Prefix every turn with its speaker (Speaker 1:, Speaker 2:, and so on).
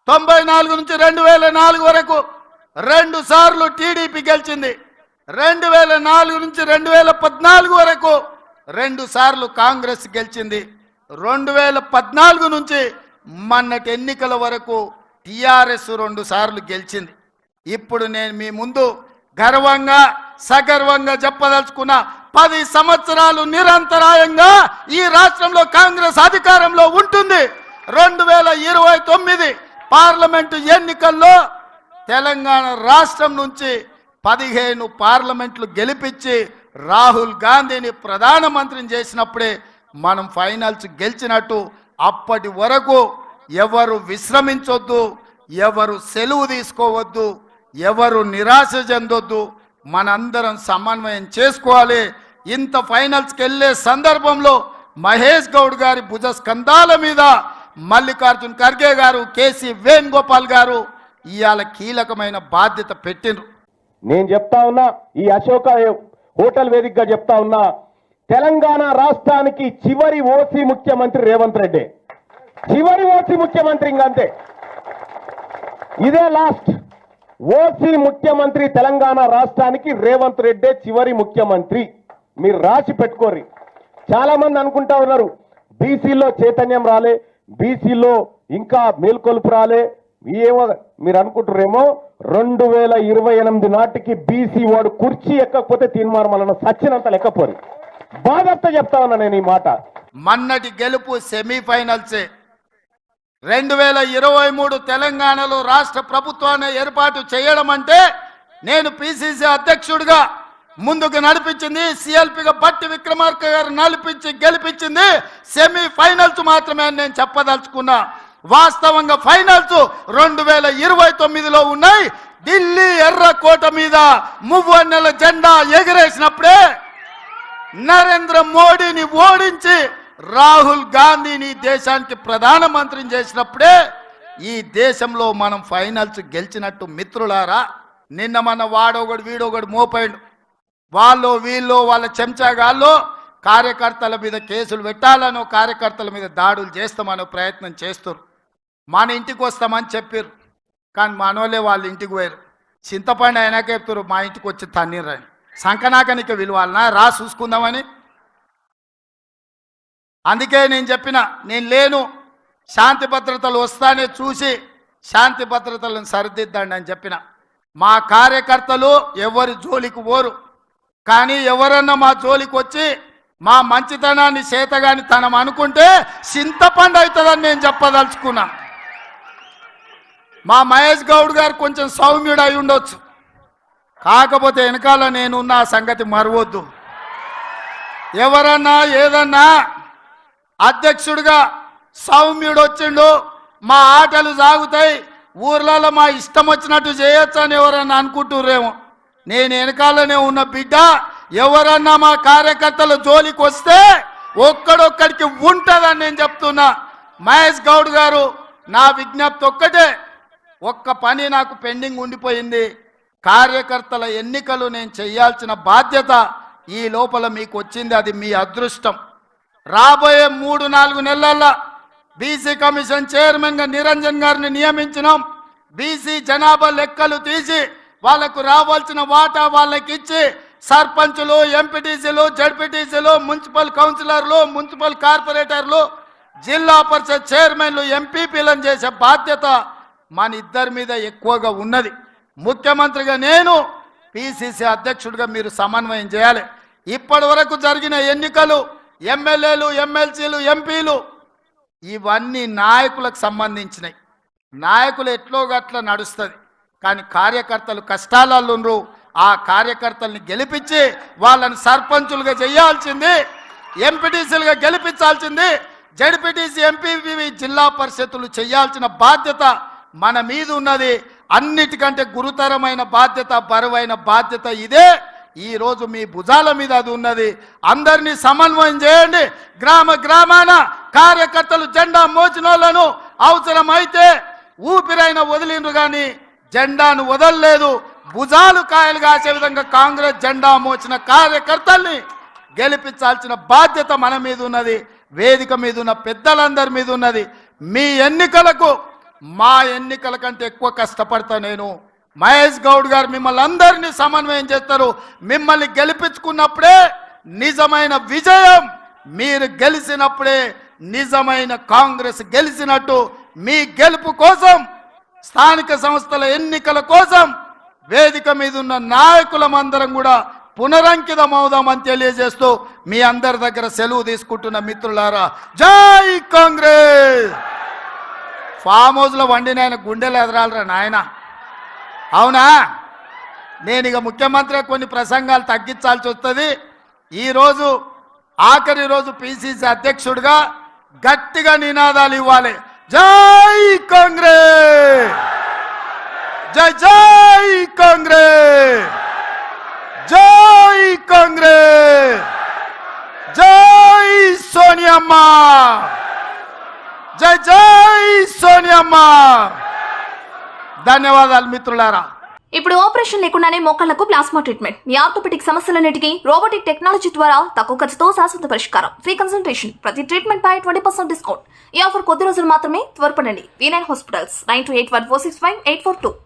Speaker 1: 94 నుంచి 2004 వరకు 2 సార్లు టీడీపీ గెలిచింది. 2004 నుంచి 2014 వరకు 2 సార్లు కాంగ్రెస్ గెలిచింది. 2014 నుంచి మొన్నటి ఎన్నికల వరకు టీఆర్ఎస్ 2 సార్లు గెలిచింది. ఇప్పుడు నేను మీ ముందు గర్వంగా సగర్వంగా చెప్పదలుచుకున్న 10 సంవత్సరాలు నిరంతరాయంగా ఈ రాష్ట్రంలో కాంగ్రెస్ అధికారంలో ఉంటుంది. 2029 పార్లమెంటు ఎన్నికల్లో తెలంగాణ రాష్ట్రం నుంచి 15 పార్లమెంట్లు గెలిపించి రాహుల్ గాంధీని ప్రధానమంత్రిని చేసినప్పుడే మనం ఫైనల్స్ గెలిచినట్టు. అప్పటి వరకు ఎవరు విశ్రమించొద్దు, ఎవరు సెలవు తీసుకోవద్దు, ఎవరు నిరాశ చెందొద్దు. మనందరం సమన్వయం చేసుకోవాలి. ఇంత ఫైనల్స్కి వెళ్ళే సందర్భంలో మహేష్ గౌడ్ గారి భుజ స్కంధాల మీద మల్లికార్జున్ ఖర్గే గారు, కేసీ వేణుగోపాల్ గారు ఇవాళ కీలకమైన బాధ్యత పెట్టిండ్రు.
Speaker 2: నేను చెప్తా ఉన్నా, ఈ అశోక హోటల్ వేదికగా చెప్తా ఉన్నా, తెలంగాణ రాష్ట్రానికి చివరి ఓసీ ముఖ్యమంత్రి రేవంత్ రెడ్డి. చివరి ఓసీ ముఖ్యమంత్రి ఇంకంతే, ఇదే లాస్ట్ ఓసీ ముఖ్యమంత్రి. తెలంగాణ రాష్ట్రానికి రేవంత్ రెడ్డి చివరి ముఖ్యమంత్రి. మీరు రాసి పెట్టుకోర్రి. చాలా మంది అనుకుంటా ఉన్నారు బీసీలో చైతన్యం రాలే, బీసీలో ఇంకా మేల్కొల్పు రాలే. ఏమో మీరు అనుకుంటారేమో 2028 నాటికి బీసీ వాడు కుర్చీ ఎక్కకపోతే తీర్మానం సచ్చినంత లెక్కపోరు. బాధతో చెప్తా ఉన్నా నేను ఈ మాట.
Speaker 1: మన్నటి గెలుపు సెమీఫైనల్సే. 2023 తెలంగాణలో రాష్ట్ర ప్రభుత్వాన్ని ఏర్పాటు చేయడం అంటే నేను పిసిసి అధ్యక్షుడిగా ముందుకు నడిపించింది, సిఎల్పిగా బట్టి విక్రమార్క గారు నడిపించి గెలిపించింది సెమీఫైనల్స్ మాత్రమే నేను చెప్పదలుచుకున్నా. వాస్తవంగా ఫైనల్స్ 2029లో ఉన్నాయి. ఢిల్లీ ఎర్రకోట మీద మువ్వన్నెల జెండా ఎగిరేసినప్పుడే, నరేంద్ర మోడీని ఓడించి రాహుల్ గాంధీని దేశానికి ప్రధానమంత్రిని చేసినప్పుడే ఈ దేశంలో మనం ఫైనల్స్ గెలిచినట్టు. మిత్రులారా, నిన్న మన వాడొకడు వీడొకడు మోపాడు. వాళ్ళు వీళ్ళు వాళ్ళ చెంచాగాళ్ళు కార్యకర్తల మీద కేసులు పెట్టాలనో కార్యకర్తల మీద దాడులు చేస్తామనో ప్రయత్నం చేస్తారు. మన ఇంటికి వస్తామని చెప్పారు, కానీ మనోళ్ళే వాళ్ళ ఇంటికి పోయారు. చింతపండు అయినాక చెప్తారు మా ఇంటికి వచ్చి తన్నీరని. సంకనాకనిక విలువాలనా రా చూసుకుందామని. అందుకే నేను చెప్పిన, నేను లేను, శాంతి భద్రతలు వస్తానే చూసి శాంతి భద్రతలను సరిదిద్దండి అని చెప్పిన. మా కార్యకర్తలు ఎవరి జోలికి పోరు, కానీ ఎవరన్నా మా జోలికి వచ్చి మా మంచితనాన్ని చేతగాని తనం అనుకుంటే చింతపండు అవుతుందని నేను చెప్పదలుచుకున్నా. మా మహేష్ గౌడ్ గారు కొంచెం సౌమ్యుడు అయి ఉండొచ్చు, కాకపోతే వెనకాల నేనున్న ఆ సంగతి మరవద్దు. ఎవరన్నా ఏదన్నా అధ్యక్షుడిగా సౌమ్యుడు వచ్చిండు, మా ఆటలు సాగుతాయి, ఊర్లలో మా ఇష్టం వచ్చినట్టు చేయొచ్చు అని ఎవరన్నా అనుకుంటుర్రేమో. నేను వెనకాలనే ఉన్న బిడ్డ. ఎవరన్నా మా కార్యకర్తల జోలికి వస్తే ఒక్కడొక్కడికి ఉంటుందని నేను చెప్తున్నా. మహేష్ గౌడ్ గారు, నా విజ్ఞప్తి ఒక్కటే, ఒక్క పని నాకు పెండింగ్ ఉండిపోయింది. కార్యకర్తల ఎన్నికలు నేను చేయాల్సిన బాధ్యత ఈ లోపల మీకు వచ్చింది, అది మీ అదృష్టం. రాబోయే 3-4 నెలల్లో బీసీ కమిషన్ చైర్మన్గా నిరంజన్ గారిని నియమించినాం. బీసీ జనాభా లెక్కలు తీసి వాళ్లకు రావాల్సిన వాటా వాళ్ళకి ఇచ్చి సర్పంచులు, ఎంపీటీసీలు, జడ్పీటీసీలు, మున్సిపల్ కౌన్సిలర్లు, మున్సిపల్ కార్పొరేటర్లు, జిల్లా పరిషత్ చైర్మన్లు, ఎంపీపీలను చేసే బాధ్యత మన ఇద్దరి మీద ఎక్కువగా ఉన్నది. ముఖ్యమంత్రిగా నేను, పిసిసి అధ్యక్షుడిగా మీరు సమన్వయం చేయాలి. ఇప్పటి వరకు జరిగిన ఎన్నికలు, ఎమ్మెల్యేలు, ఎమ్మెల్సీలు, ఎంపీలు ఇవన్నీ నాయకులకు సంబంధించినవి. నాయకులు ఎట్లో గట్ల నడుస్తుంది, కానీ కార్యకర్తలు కష్టాలలో ఉన్నారు. ఆ కార్యకర్తల్ని గెలిపించి వాళ్ళని సర్పంచులుగా చేయాల్సింది, ఎంపీటీసీలుగా గెలిపించాల్సింది, జడ్పీటీసీ, ఎంపీపీ, జిల్లా పరిషత్తులు చేయాల్సిన బాధ్యత మన మీద ఉన్నది. అన్నిటికంటే గురుతరమైన బాధ్యత, బరువైన బాధ్యత ఇదే. ఈరోజు మీ భుజాల మీద అది ఉన్నది. అందరినీ సమన్వయం చేయండి. గ్రామ గ్రామాన కార్యకర్తలు జెండా మోచినోళ్లను అవసరమైతే ఊపిరైన వదిలిండ్రు, కానీ జెండాను వదలలేదు. భుజాలు కాయలు కాసే విధంగా కాంగ్రెస్ జెండా మోచిన కార్యకర్తల్ని గెలిపించాల్సిన బాధ్యత మన మీద ఉన్నది. వేదిక మీద ఉన్న పెద్దలందరి మీద ఉన్నది. మీ ఎన్నికలకు మా ఎన్నికల కంటే ఎక్కువ కష్టపడతా నేను. మహేష్ గౌడ్ గారు మిమ్మల్ని అందరినీ సమన్వయం చేస్తారు. మిమ్మల్ని గెలిపించుకున్నప్పుడే నిజమైన విజయం, మీరు గెలిచినప్పుడే నిజమైన కాంగ్రెస్ గెలిచినట్టు. మీ గెలుపు కోసం, స్థానిక సంస్థల ఎన్నికల కోసం వేదిక మీద ఉన్న నాయకులమందరం కూడా పునరంకితం అవుదామని తెలియజేస్తూ మీ అందరి దగ్గర సెలవు తీసుకుంటున్న మిత్రులారా, జై కాంగ్రెస్. ఫామ్ హౌస్లో వండిన ఆయన గుండెలు ఎదరాలరా నాయన, అవునా? నేను ఇక ముఖ్యమంత్రి కొన్ని ప్రసంగాలు తగ్గించాల్సి వస్తుంది. ఈరోజు ఆఖరి రోజు పిసిసి అధ్యక్షుడిగా గట్టిగా నినాదాలు ఇవ్వాలి. జై కాంగ్రెస్, జై జై కాంగ్రెస్, జై కాంగ్రెస్, జై సోనియమ్మ, జై జై సోనియమ్మ. ధన్యవాదాలు మిత్రులారా.
Speaker 3: ఇప్పుడు ఆపరేషన్ లేకుండానే మోకాళ్లకు ప్లాస్మా ట్రీట్మెంట్. మీ ఆర్థోపెడిక్ సమస్యలన్నిటికీ రోబోటిక్ టెక్నాలజీ ద్వారా తక్కువ ఖర్చుతో శాశ్వత పరిష్కారం. ఫ్రీ కన్సల్టేషన్, ప్రతి ట్రీట్మెంట్ పై 20% డిస్కౌంట్. ఈ ఆఫర్ కొద్ది రోజులు మాత్రమే. త్వరపడండి. V9 hospitals 9281465842.